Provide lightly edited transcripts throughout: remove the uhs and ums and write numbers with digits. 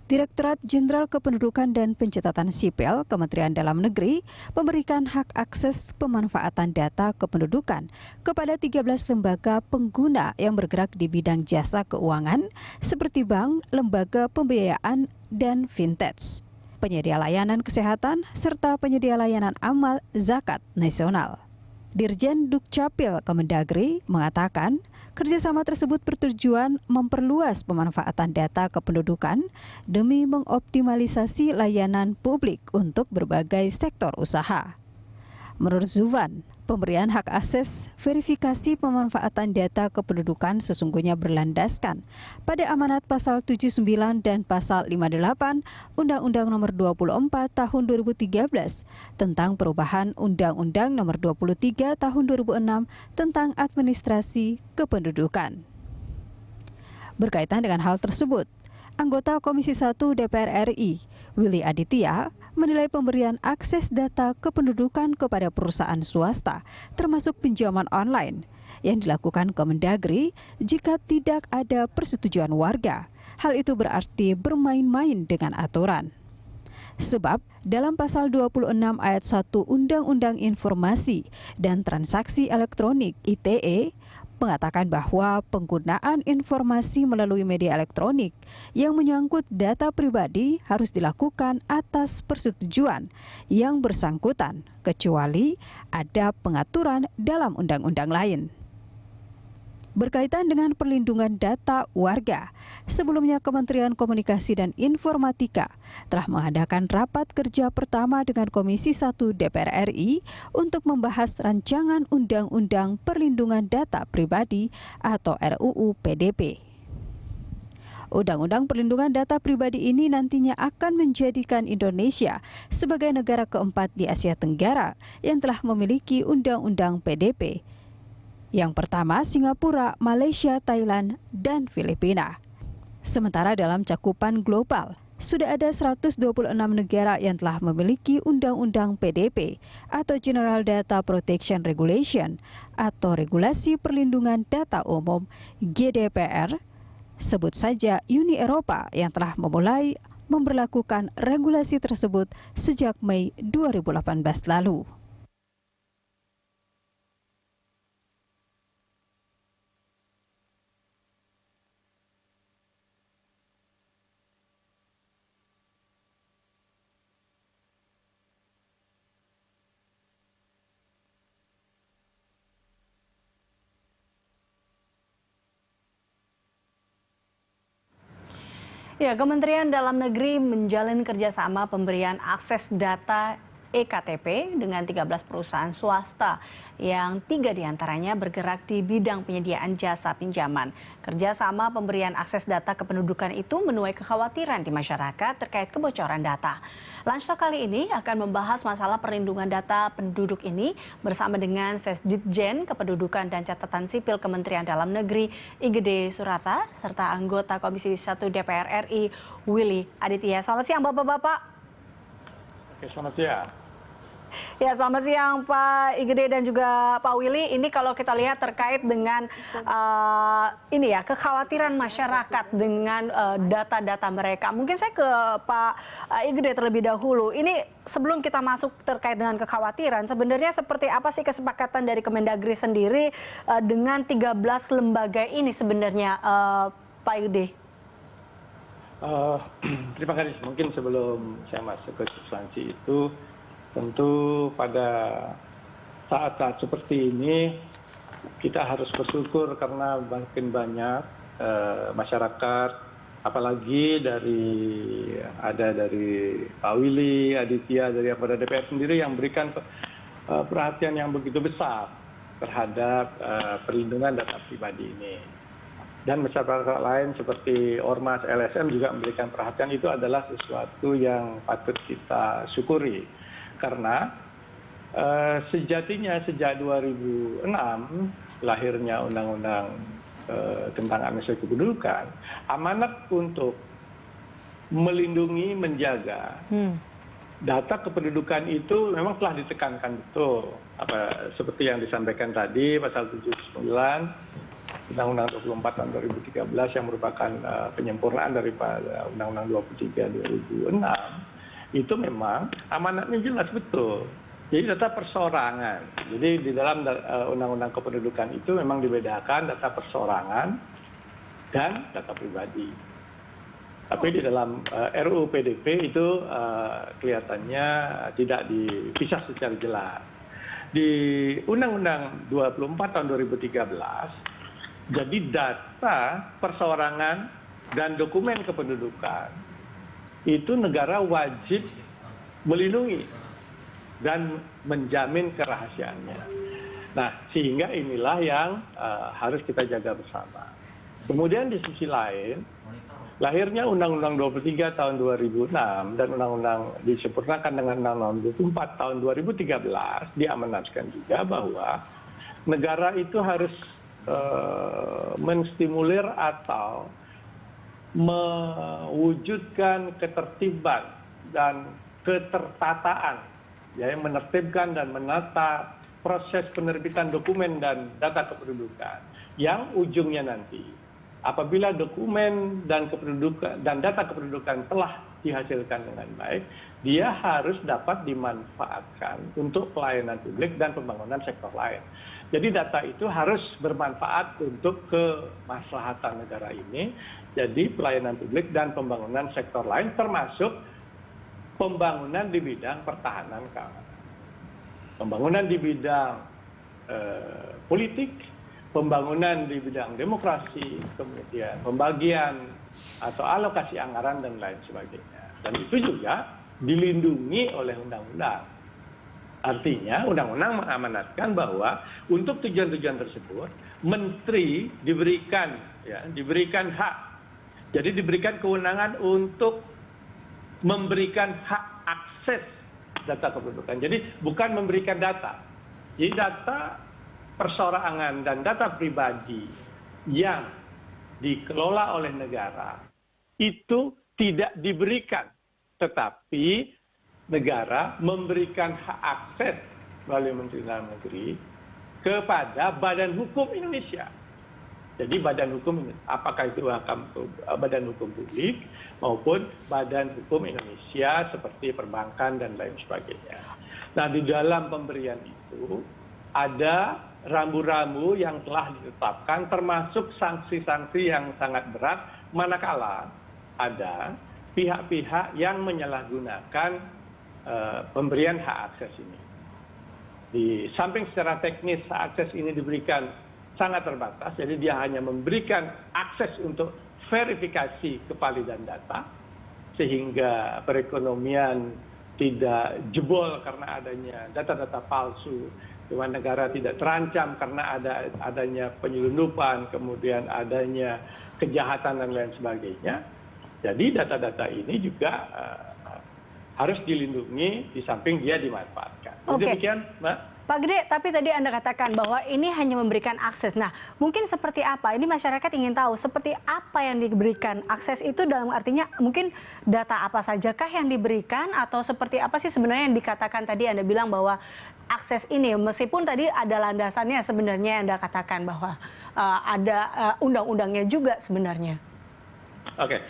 Direktorat Jenderal Kependudukan dan Pencatatan Sipil Kementerian Dalam Negeri memberikan hak akses pemanfaatan data kependudukan kepada 13 lembaga pengguna yang bergerak di bidang jasa keuangan seperti bank, lembaga pembiayaan, dan fintech, penyedia layanan kesehatan, serta penyedia layanan amal zakat nasional. Dirjen Dukcapil Kemendagri mengatakan kerjasama tersebut bertujuan memperluas pemanfaatan data kependudukan demi mengoptimalisasi layanan publik untuk berbagai sektor usaha. Menurut Zuvan, pemberian hak akses verifikasi pemanfaatan data kependudukan sesungguhnya berlandaskan pada amanat pasal 79 dan pasal 58 Undang-Undang Nomor 24 Tahun 2013 tentang perubahan Undang-Undang Nomor 23 Tahun 2006 tentang administrasi kependudukan. Berkaitan dengan hal tersebut, anggota Komisi 1 DPR RI, Willy Aditya, menilai pemberian akses data kependudukan kepada perusahaan swasta, termasuk pinjaman online, yang dilakukan Kemendagri jika tidak ada persetujuan warga. Hal itu berarti bermain-main dengan aturan. Sebab dalam pasal 26 ayat 1 Undang-Undang Informasi dan Transaksi Elektronik (ITE) mengatakan bahwa penggunaan informasi melalui media elektronik yang menyangkut data pribadi harus dilakukan atas persetujuan yang bersangkutan, kecuali ada pengaturan dalam undang-undang lain. Berkaitan dengan perlindungan data warga, sebelumnya Kementerian Komunikasi dan Informatika telah mengadakan rapat kerja pertama dengan Komisi 1 DPR RI untuk membahas rancangan Undang-Undang Perlindungan Data Pribadi atau RUU PDP. Undang-Undang Perlindungan Data Pribadi ini nantinya akan menjadikan Indonesia sebagai negara keempat di Asia Tenggara yang telah memiliki Undang-Undang PDP. Yang pertama Singapura, Malaysia, Thailand, dan Filipina. Sementara dalam cakupan global, sudah ada 126 negara yang telah memiliki Undang-Undang PDP atau General Data Protection Regulation atau Regulasi Perlindungan Data Umum GDPR. Sebut saja Uni Eropa yang telah memulai memberlakukan regulasi tersebut sejak Mei 2018 lalu. Ya, Kementerian Dalam Negeri menjalin kerjasama pemberian akses data EKTP dengan 13 perusahaan swasta yang 3 diantaranya bergerak di bidang penyediaan jasa pinjaman. Kerjasama pemberian akses data kependudukan itu menuai kekhawatiran di masyarakat terkait kebocoran data. Lunchtalk kali ini akan membahas masalah perlindungan data penduduk ini bersama dengan Sesditjen Kependudukan dan Catatan Sipil Kementerian Dalam Negeri Igede Surata serta anggota Komisi 1 DPR RI Willy Aditya. Selamat siang Bapak-Bapak. Oke, selamat siang. Ya, selamat siang Pak Igede dan juga Pak Willy. Ini kalau kita lihat terkait dengan kekhawatiran masyarakat dengan data-data mereka. Mungkin saya ke Pak Igede terlebih dahulu. Ini sebelum kita masuk terkait dengan kekhawatiran, sebenarnya seperti apa sih kesepakatan dari Kemendagri sendiri dengan 13 lembaga ini sebenarnya, Pak Igede? Terima kasih. Mungkin sebelum saya masuk ke substansi itu, tentu pada saat-saat seperti ini kita harus bersyukur karena makin banyak masyarakat, apalagi dari Pak Willy Aditya dari anggota DPR sendiri yang memberikan perhatian yang begitu besar terhadap perlindungan data pribadi ini. Dan masyarakat lain seperti Ormas, LSM juga memberikan perhatian. Itu adalah sesuatu yang patut kita syukuri. Karena sejatinya sejak 2006 lahirnya Undang-Undang tentang administrasi kependudukan, amanat untuk melindungi, menjaga data kependudukan itu memang telah ditekankan betul. Seperti yang disampaikan tadi, pasal 79 Undang-Undang 24 tahun 2013 yang merupakan penyempurnaan daripada Undang-Undang 23 2006, itu memang amanatnya jelas betul. Jadi data perseorangan. Jadi di dalam Undang-Undang Kependudukan itu memang dibedakan data perseorangan dan data pribadi. Tapi di dalam RUU PDP itu kelihatannya tidak dipisah secara jelas. Di Undang-Undang 24 tahun 2013, jadi data perseorangan dan dokumen kependudukan itu negara wajib melindungi dan menjamin kerahasiaannya. Nah, sehingga inilah yang harus kita jaga bersama. Kemudian di sisi lain, lahirnya Undang-Undang 23 tahun 2006 dan Undang-Undang disempurnakan dengan Undang-Undang 24 tahun 2013 diamanatkan juga bahwa negara itu harus menstimulir atau mewujudkan ketertiban dan ketertataan, ya, yang menertibkan dan menata proses penerbitan dokumen dan data kependudukan, yang ujungnya nanti apabila dokumen dan kependudukan dan data kependudukan telah dihasilkan dengan baik, dia harus dapat dimanfaatkan untuk pelayanan publik dan pembangunan sektor lain. Jadi data itu harus bermanfaat untuk kemaslahatan negara ini. Jadi pelayanan publik dan pembangunan sektor lain termasuk pembangunan di bidang pertahanan keamanan, pembangunan di bidang politik, pembangunan di bidang demokrasi, kemudian pembagian atau alokasi anggaran dan lain sebagainya. Dan itu juga dilindungi oleh undang-undang. Artinya undang-undang mengamanatkan bahwa untuk tujuan-tujuan tersebut menteri diberikan hak. Jadi diberikan kewenangan untuk memberikan hak akses data kependudukan. Jadi bukan memberikan data. Jadi data perseorangan dan data pribadi yang dikelola oleh negara itu tidak diberikan, tetapi negara memberikan hak akses melalui Menteri Dalam Negeri kepada Badan Hukum Indonesia. Jadi Badan Hukum, apakah itu Badan Hukum Publik maupun Badan Hukum Indonesia seperti perbankan dan lain sebagainya. Nah, di dalam pemberian itu ada rambu-rambu yang telah ditetapkan, termasuk sanksi-sanksi yang sangat berat manakala ada pihak-pihak yang menyalahgunakan pemberian hak akses ini. Di samping secara teknis hak akses ini diberikan sangat terbatas, jadi dia hanya memberikan akses untuk verifikasi kevalidan data, sehingga perekonomian tidak jebol karena adanya data-data palsu, di mana negara tidak terancam karena adanya penyelundupan, kemudian adanya kejahatan dan lain sebagainya. Jadi data-data ini juga harus dilindungi di samping dia dimanfaatkan. Oke. Demikian, Mbak. Pak Gede, tapi tadi Anda katakan bahwa ini hanya memberikan akses. Nah, mungkin seperti apa? Ini masyarakat ingin tahu seperti apa yang diberikan akses itu, dalam artinya mungkin data apa sajakah yang diberikan, atau seperti apa sih sebenarnya yang dikatakan tadi Anda bilang bahwa akses ini, meskipun tadi ada landasannya sebenarnya Anda katakan bahwa ada undang-undangnya juga sebenarnya. Oke.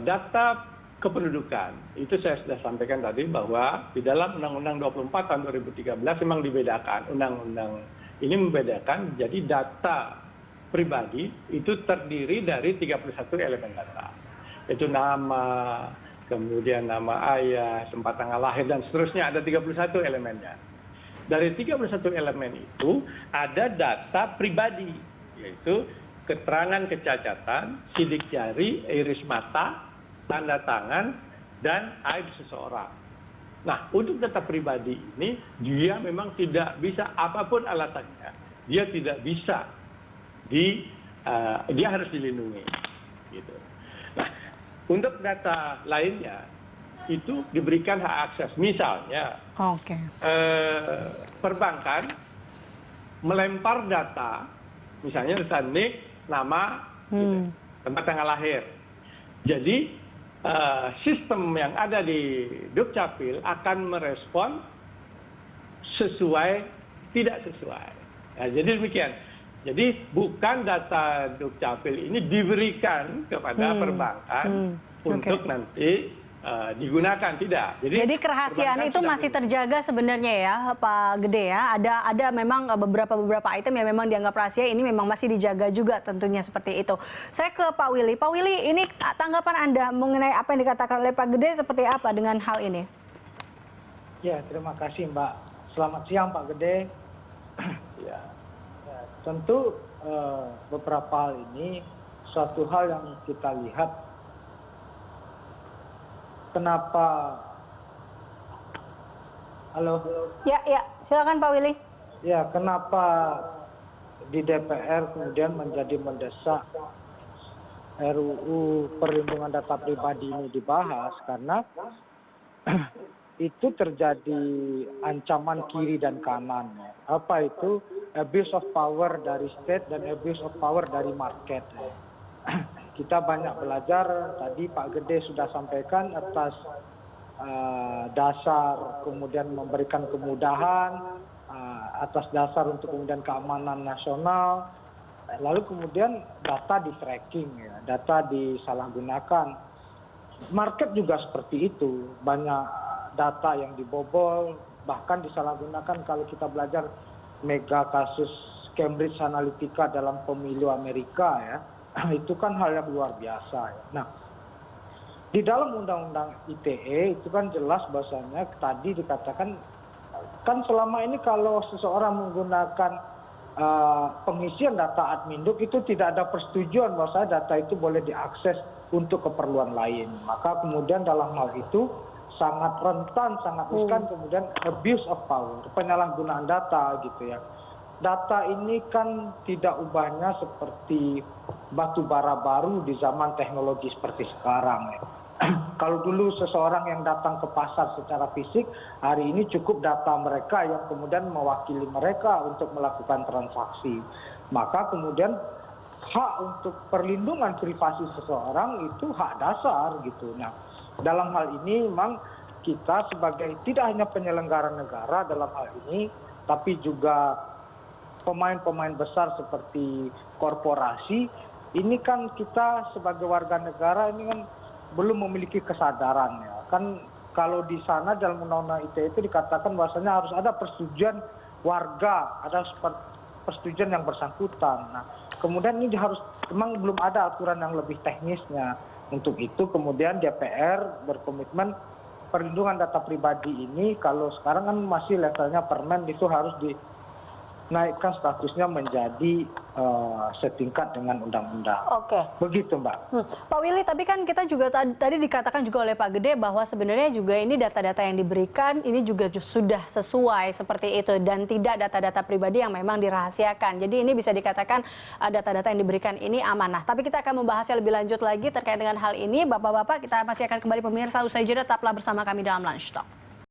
Data kependudukan itu saya sudah sampaikan tadi bahwa di dalam Undang-Undang 24 tahun 2013 memang dibedakan. Undang-undang ini membedakan, jadi data pribadi itu terdiri dari 31 elemen data. Itu nama, kemudian nama ayah, tempat tanggal lahir, dan seterusnya, ada 31 elemennya. Dari 31 elemen itu ada data pribadi, yaitu keterangan kecacatan, sidik jari, iris mata, tanda tangan, dan aib seseorang. Nah, untuk data pribadi ini, dia memang tidak bisa, apapun alasannya, dia tidak bisa, dia harus dilindungi. Gitu. Nah, untuk data lainnya, itu diberikan hak akses. Misalnya, perbankan melempar data, misalnya data NIK, nama, gitu, tempat tanggal lahir. Jadi sistem yang ada di Dukcapil akan merespon sesuai, tidak sesuai. Ya, jadi demikian. Jadi bukan data Dukcapil ini diberikan kepada perbankan untuk nanti digunakan, tidak. Jadi kerahasiaan itu masih terjaga sebenarnya ya, Pak Gede ya. Ada memang beberapa item yang memang dianggap rahasia, ini memang masih dijaga juga tentunya seperti itu. Saya ke Pak Willy. Pak Willy, ini tanggapan Anda mengenai apa yang dikatakan oleh Pak Gede seperti apa dengan hal ini? Ya, terima kasih Mbak. Selamat siang Pak Gede. Ya, tentu beberapa hal ini suatu hal yang kita lihat. Kenapa? Halo. Ya, silakan Pak Willy. Ya, kenapa di DPR kemudian menjadi mendesak RUU perlindungan data pribadi ini dibahas karena itu terjadi ancaman kiri dan kanan. Apa itu? Abuse of power dari state dan abuse of power dari market. Kita banyak belajar, tadi Pak Gede sudah sampaikan atas dasar kemudian memberikan kemudahan, atas dasar untuk kemudian keamanan nasional, lalu kemudian data di tracking, ya, data disalahgunakan. Market juga seperti itu, banyak data yang dibobol, bahkan disalahgunakan. Kalau kita belajar mega kasus Cambridge Analytica dalam pemilu Amerika, ya, itu kan hal yang luar biasa. Ya. Nah, di dalam undang-undang ITE itu kan jelas bahasanya tadi dikatakan kan selama ini kalau seseorang menggunakan pengisian data adminduk itu tidak ada persetujuan bahwa data itu boleh diakses untuk keperluan lain. Maka kemudian dalam hal itu sangat rentan, sangat riskan kemudian abuse of power, penyalahgunaan data gitu ya. Data ini kan tidak ubahnya seperti batu bara baru di zaman teknologi seperti sekarang. Ya. Kalau dulu seseorang yang datang ke pasar secara fisik, hari ini cukup data mereka yang kemudian mewakili mereka untuk melakukan transaksi. Maka kemudian hak untuk perlindungan privasi seseorang itu hak dasar gitu. Nah, dalam hal ini memang kita sebagai tidak hanya penyelenggara negara dalam hal ini, tapi juga pemain-pemain besar seperti korporasi, ini kan kita sebagai warga negara ini kan belum memiliki kesadaran ya. Kan kalau di sana dalam undang-undang ITE itu dikatakan bahwasanya harus ada persetujuan warga, ada persetujuan yang bersangkutan. Nah, kemudian ini harus memang belum ada aturan yang lebih teknisnya. Untuk itu kemudian DPR berkomitmen perlindungan data pribadi ini kalau sekarang kan masih levelnya permen itu harus dinaikkan statusnya menjadi setingkat dengan undang-undang. Oke. Begitu Mbak. Pak Willy, tapi kan kita juga tadi dikatakan juga oleh Pak Gede bahwa sebenarnya juga ini data-data yang diberikan ini juga sudah sesuai seperti itu dan tidak data-data pribadi yang memang dirahasiakan. Jadi ini bisa dikatakan data-data yang diberikan ini amanah. Tapi kita akan membahasnya lebih lanjut lagi terkait dengan hal ini. Bapak-bapak, kita masih akan kembali pemirsa usai jeda, tetaplah bersama kami dalam Lunch Talk.